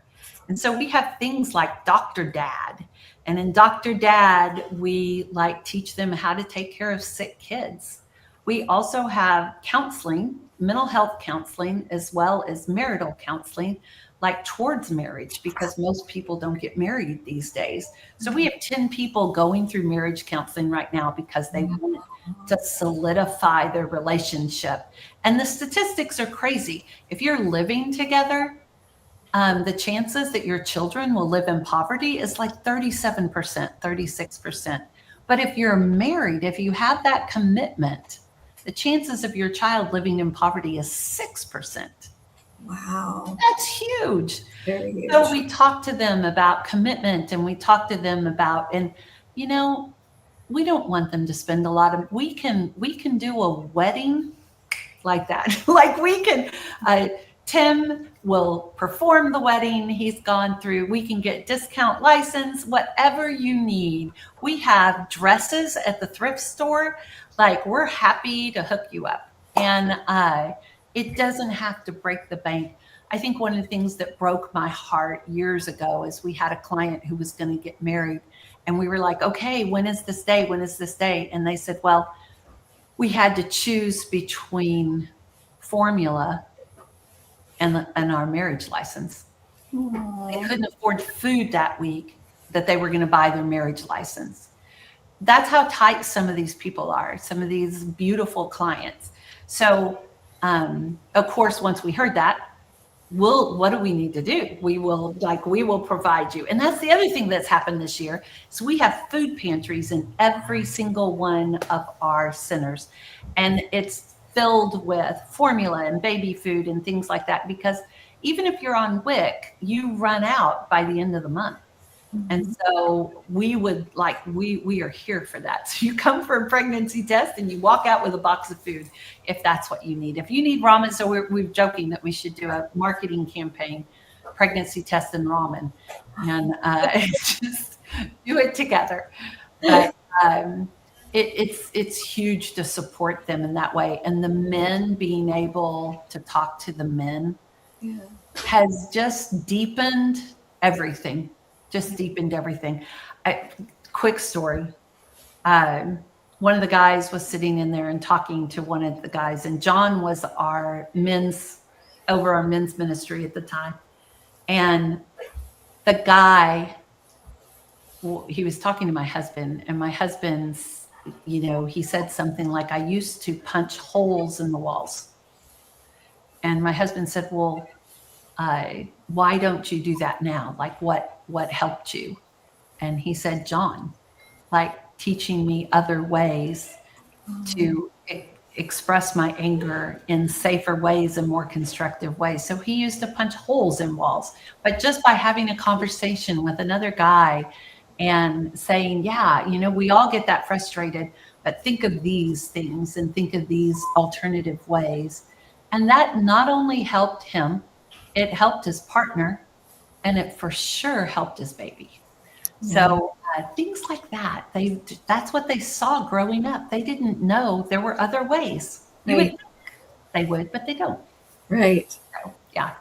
And so we have things like Dr. Dad. And in Dr. Dad, we teach them how to take care of sick kids. We also have counseling, mental health counseling, as well as marital counseling, like towards marriage, because most people don't get married these days. So we have 10 people going through marriage counseling right now because they want to solidify their relationship. And the statistics are crazy. If you're living together, the chances that your children will live in poverty is like 37%, 36%. But if you're married, if you have that commitment, the chances of your child living in poverty is 6%. Wow. That's huge. Very So huge. we talk to them about commitment, and we talk to them about, and you know, we don't want them to spend a lot of, we can do a wedding like that. Like we can, uh, Tim will perform the wedding. He's gone through, we can get discount license, whatever you need. We have dresses at the thrift store. Like we're happy to hook you up. And it doesn't have to break the bank. I think one of the things that broke my heart years ago is we had a client who was going to get married. And we were like, okay, when is this day? When is this day? And they said, well, we had to choose between formula and our marriage license. They Aww. couldn't afford food that week that they were going to buy their marriage license. That's how tight some of these people are, some of these beautiful clients. So, of course, once we heard that, what do we need to do? We will provide you. And that's the other thing that's happened this year. So we have food pantries in every single one of our centers, and it's filled with formula and baby food and things like that, because even if you're on WIC, you run out by the end of the month. And so we are here for that. So you come for a pregnancy test and you walk out with a box of food if that's what you need. If you need ramen, so we're joking that we should do a marketing campaign, pregnancy test and ramen, and just do it together. But it's huge to support them in that way. And the men, being able to talk to the men, Yeah. has just deepened everything. Just deepened everything. Quick story. One of the guys was sitting in there and talking to one of the guys, and John was our men's ministry at the time. And the guy, well, he was talking to my husband, and my husband's, he said something like, I used to punch holes in the walls. And my husband said, well, why don't you do that now? Like what helped you? And he said, John, like teaching me other ways to express my anger in safer ways and more constructive ways. So he used to punch holes in walls, but just by having a conversation with another guy and saying, yeah, we all get that frustrated, but think of these things and think of these alternative ways. And that not only helped him, it helped his partner, and it for sure helped his baby. So things like that, that's what they saw growing up. They didn't know there were other ways. You would Right. think they would, but they don't. Right. So, yeah.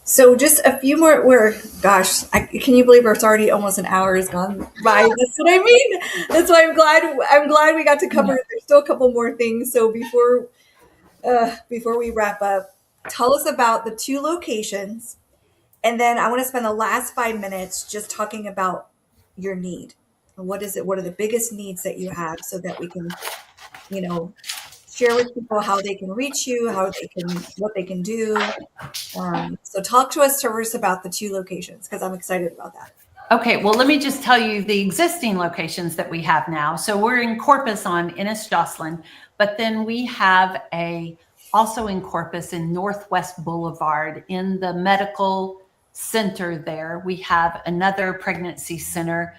So just a few more. Gosh, can you believe it's already almost an hour has gone by? That's what I mean. That's why I'm glad. I'm glad we got to cover. There's still a couple more things. So before we wrap up, tell us about the 2 locations, and then I want to spend the last 5 minutes just talking about your need. What is it? What are the biggest needs that you have, so that we can, share with people how they can reach you, what they can do. So talk to us first about the 2 locations, because I'm excited about that. Okay, well, let me just tell you the existing locations that we have now. So we're in Corpus on Ennis Jocelyn, but then we have also in Corpus in Northwest Boulevard in the medical center there. We have another pregnancy center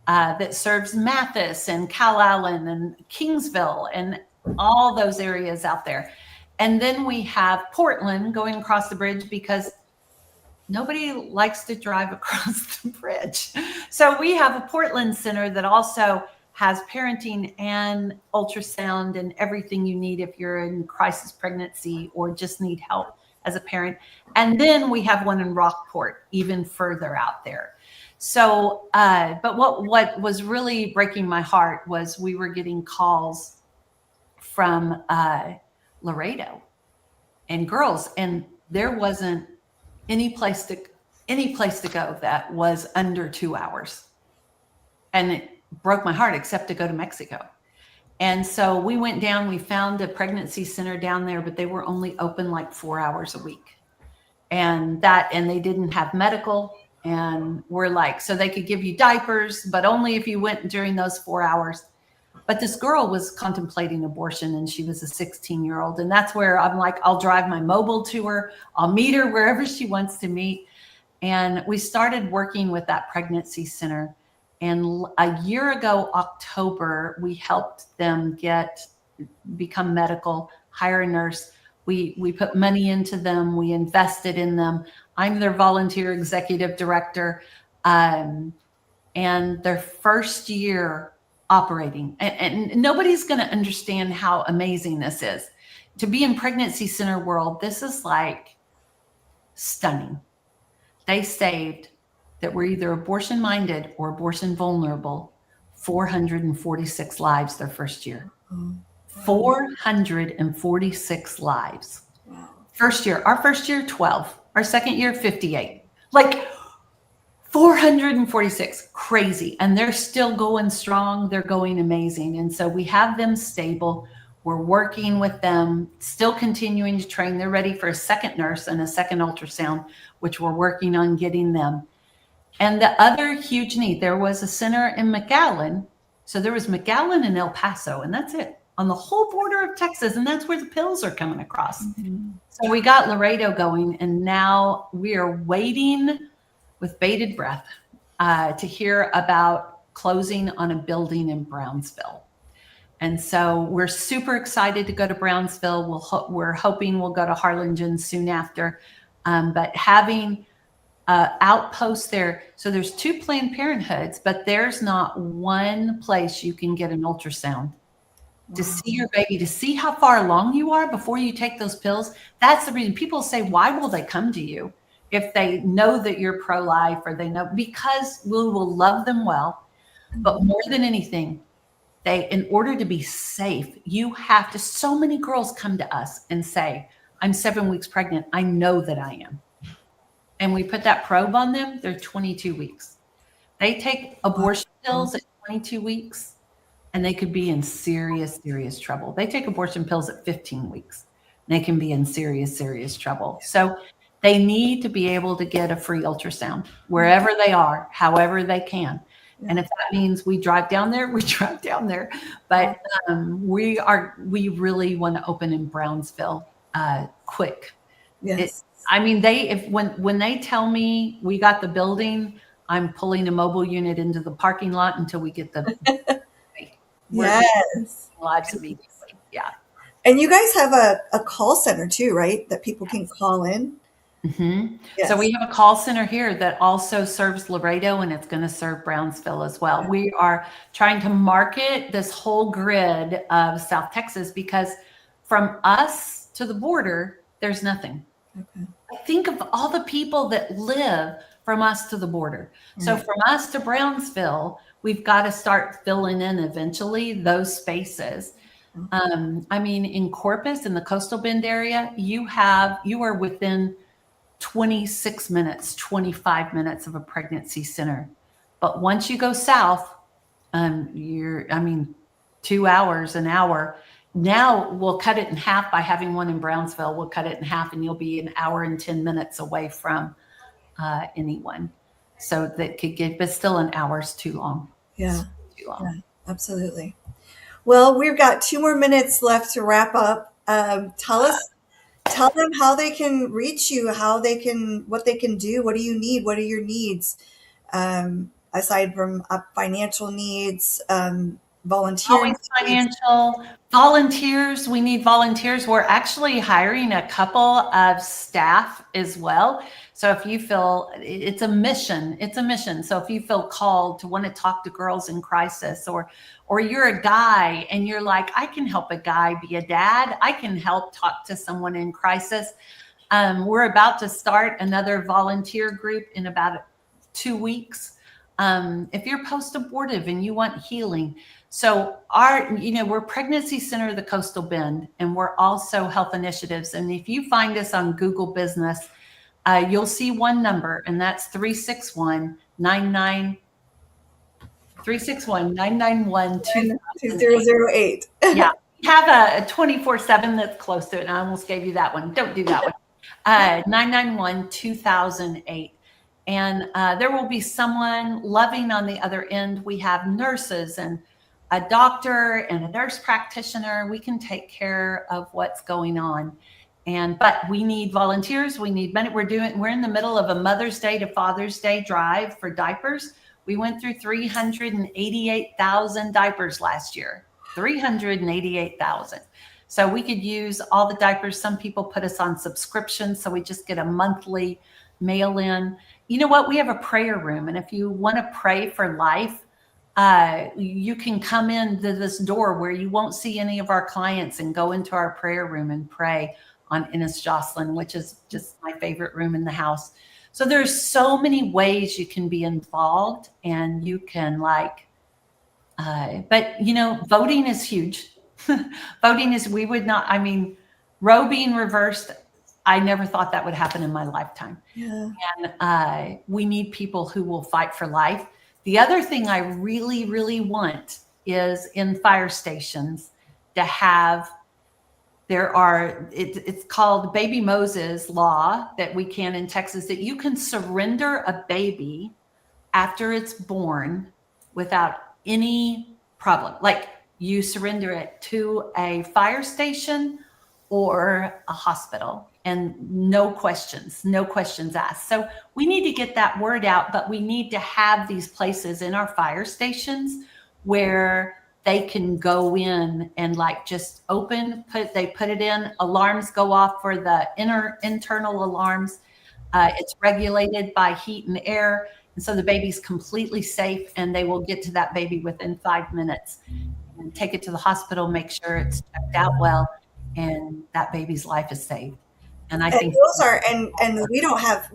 that serves Mathis and Calallen and Kingsville and all those areas out there. And then we have Portland going across the bridge, because nobody likes to drive across the bridge. So we have a Portland center that also has parenting and ultrasound and everything you need if you're in crisis pregnancy or just need help as a parent. And then we have one in Rockport, even further out there. So, but what was really breaking my heart was we were getting calls from Laredo and girls, and there wasn't any place to go that was under 2 hours. And it broke my heart, except to go to Mexico. And so we went down, we found a pregnancy center down there, but they were only open like 4 hours a week. And they didn't have medical. And we're like, so they could give you diapers, but only if you went during those 4 hours. But this girl was contemplating abortion, and she was a 16-year-old. And that's where I'm like, I'll drive my mobile to her. I'll meet her wherever she wants to meet. And we started working with that pregnancy center. And a year ago, October, we helped them become medical, hire a nurse. We put money into them. We invested in them. I'm their volunteer executive director. And their first year operating, and nobody's going to understand how amazing this is. To be in pregnancy center world, this is like stunning. They saved, that were either abortion minded or abortion vulnerable, 446 lives their first year. 446 lives. Wow. First year, our first year, 12. Our second year, 58. Like 446, crazy. And they're still going strong. They're going amazing. And so we have them stable. We're working with them, still continuing to train. They're ready for a second nurse and a second ultrasound, which we're working on getting them. And the other huge need, there was a center in McAllen. So there was McAllen and El Paso, and that's it, on the whole border of Texas. And that's where the pills are coming across. Mm-hmm. So we got Laredo going, and now we are waiting with bated breath to hear about closing on a building in Brownsville. And so we're super excited to go to Brownsville. We're hoping we'll go to Harlingen soon after. But having outposts there, so there's 2 Planned Parenthoods, but there's not one place you can get an ultrasound. Wow. To see your baby, to see how far along you are before you take those pills. That's the reason people say, why will they come to you if they know that you're pro-life, or they know? Because we will love them well. But more than anything, in order to be safe, you have to, so many girls come to us and say, I'm 7 weeks pregnant. I know that I am. And we put that probe on them. They're 22 weeks. They take abortion pills at 22 weeks, and they could be in serious, serious trouble. They take abortion pills at 15 weeks. And they can be in serious, serious trouble. So they need to be able to get a free ultrasound wherever they are, however they can. Yeah. And if that means we drive down there, we drive down there. But we really want to open in Brownsville quick. Yes. When they tell me we got the building, I'm pulling a mobile unit into the parking lot until we get the yes lives immediately. Yeah. And you guys have a call center too, right? That people can call in. Mm-hmm. Yes. So we have a call center here that also serves Laredo, and it's going to serve Brownsville as well. Yeah. We are trying to market this whole grid of South Texas, because from us to the border, there's nothing. Okay. Think of all the people that live from us to the border. Mm-hmm. So from us to Brownsville, we've got to start filling in eventually those spaces. Mm-hmm. In Corpus, in the Coastal Bend area, you are within 26 minutes, 25 minutes of a pregnancy center. But once you go south, 2 hours, an hour. Now we'll cut it in half by having one in Brownsville. We'll cut it in half, and you'll be an hour and 10 minutes away from anyone. So that could get, but still an hour's too long. Yeah. Too long. Yeah, absolutely. Well, we've got 2 more minutes left to wrap up. Tell them how they can reach you, what they can do. What do you need? What are your needs? Aside from financial needs, volunteering. Always financial. Volunteers. We need volunteers. We're actually hiring a couple of staff as well. So if you feel it's a mission. So if you feel called to want to talk to girls in crisis, or you're a guy and you're like, I can help a guy be a dad. I can help talk to someone in crisis. We're about to start another volunteer group in about 2 weeks. If you're post-abortive and you want healing. So we're Pregnancy Center of the Coastal Bend, and we're also Health Initiatives. And if you find us on Google Business, you'll see one number, and that's 361-991-2008. Yeah. We have a 24/7 that's close to it. And I almost gave you that one. Don't do that one. 991-2008. And there will be someone loving on the other end. We have nurses and a doctor and a nurse practitioner. We can take care of what's going on. But we need volunteers. We need money. We're in the middle of a Mother's Day to Father's Day drive for diapers. We went through 388,000 diapers last year. 388,000. So we could use all the diapers. Some people put us on subscriptions, so we just get a monthly mail in. You know what? We have a prayer room, and if you want to pray for life, you can come into this door where you won't see any of our clients and go into our prayer room and pray on Innis Jocelyn, which is just my favorite room in the house. So there's so many ways you can be involved, and you can but voting is huge. Voting is, we would not, I mean, Roe being reversed, I never thought that would happen in my lifetime. Yeah. And we need people who will fight for life. The other thing I really, really want is in fire stations to have, it's called Baby Moses law that we can in Texas, that you can surrender a baby after it's born without any problem. Like, you surrender it to a fire station or a hospital, and no questions asked. So we need to get that word out, but we need to have these places in our fire stations where they can go in and just they put it in, alarms go off for the internal alarms. It's regulated by heat and air. And so the baby's completely safe, and they will get to that baby within 5 minutes and take it to the hospital, make sure it's checked out well, and that baby's life is saved. And I And think those are, and we don't have,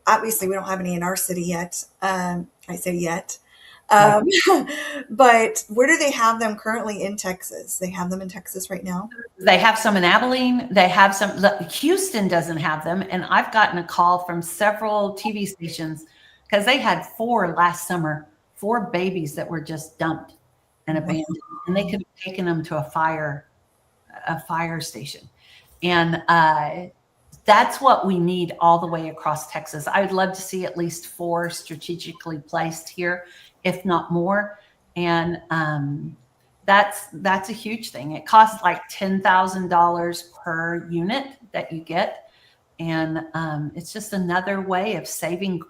obviously we don't have any in our city yet. I say yet. Um, but where do they have them currently in Texas? They have them in Texas right now. they have some in Abilene. They have some. Houston doesn't have them, and I've gotten a call from several TV stations because they had 4 last summer, 4 babies that were just dumped and abandoned, and they could have taken them to a fire station. And that's what we need all the way across Texas. I would love to see at least 4 strategically placed here, if not more. And that's a huge thing. It costs like $10,000 per unit that you get. And it's just another way of saving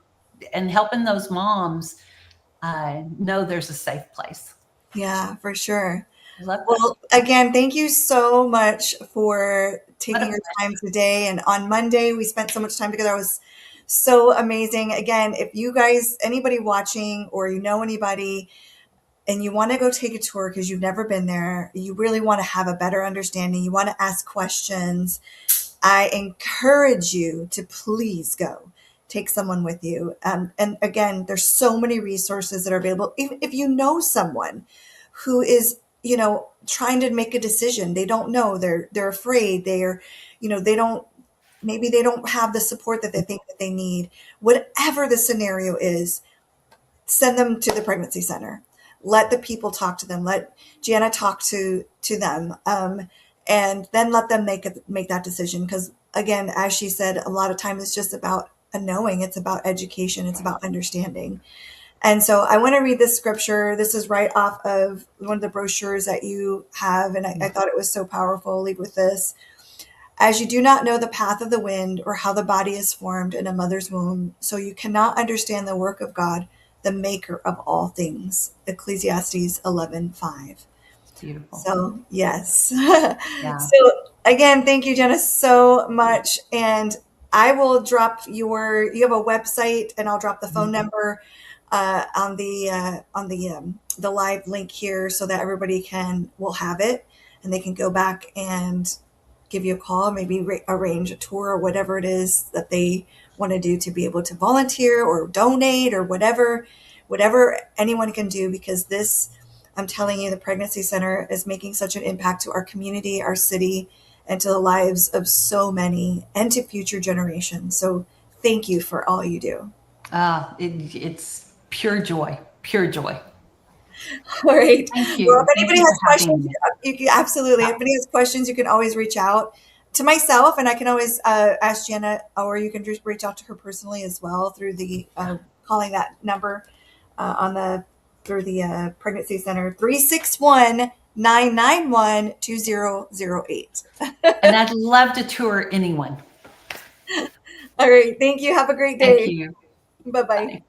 and helping those moms know there's a safe place. Yeah, for sure. I love that. Well, again, thank you so much for taking your time today. And on Monday, we spent so much time together. It was so amazing. Again, if you guys, anybody watching, or you know anybody, and you want to go take a tour because you've never been there, you really want to have a better understanding, you want to ask questions, I encourage you to please go. Take someone with you. And again, there's so many resources that are available. If you know someone who is, trying to make a decision, they don't know, they're afraid, maybe they don't have the support that they think that they need. Whatever the scenario is, send them to the pregnancy center. Let the people talk to them. Let Jana talk to them, and then let them make that decision. Because again, as she said, a lot of times it's just about a knowing. It's about education. It's about understanding. And so I want to read this scripture. This is right off of one of the brochures that you have, and I thought it was so powerful. I'll leave with this. As you do not know the path of the wind or how the body is formed in a mother's womb, so you cannot understand the work of God, the maker of all things. Ecclesiastes 11:5. Beautiful. So, yes. Yeah. So, again, thank you, Jenna, so much. And I will drop you have a website, and I'll drop the phone number on the live link here so that everybody will have it, and they can go back and give you a call, maybe arrange a tour or whatever it is that they want to do to be able to volunteer or donate or whatever anyone can do, because this, I'm telling you, the pregnancy center is making such an impact to our community, our city, and to the lives of so many, and to future generations. So thank you for all you do. It's pure joy, pure joy. All right. Thank you. Well, if anybody Thank you has for having questions, me. you can absolutely. If anybody has questions, you can always reach out to myself, and I can always ask Jana, or you can just reach out to her personally as well through the calling that number on the through the pregnancy center, 361-991-2008. And I'd love to tour anyone. All right. Thank you. Have a great Thank day. you. Bye bye. Bye.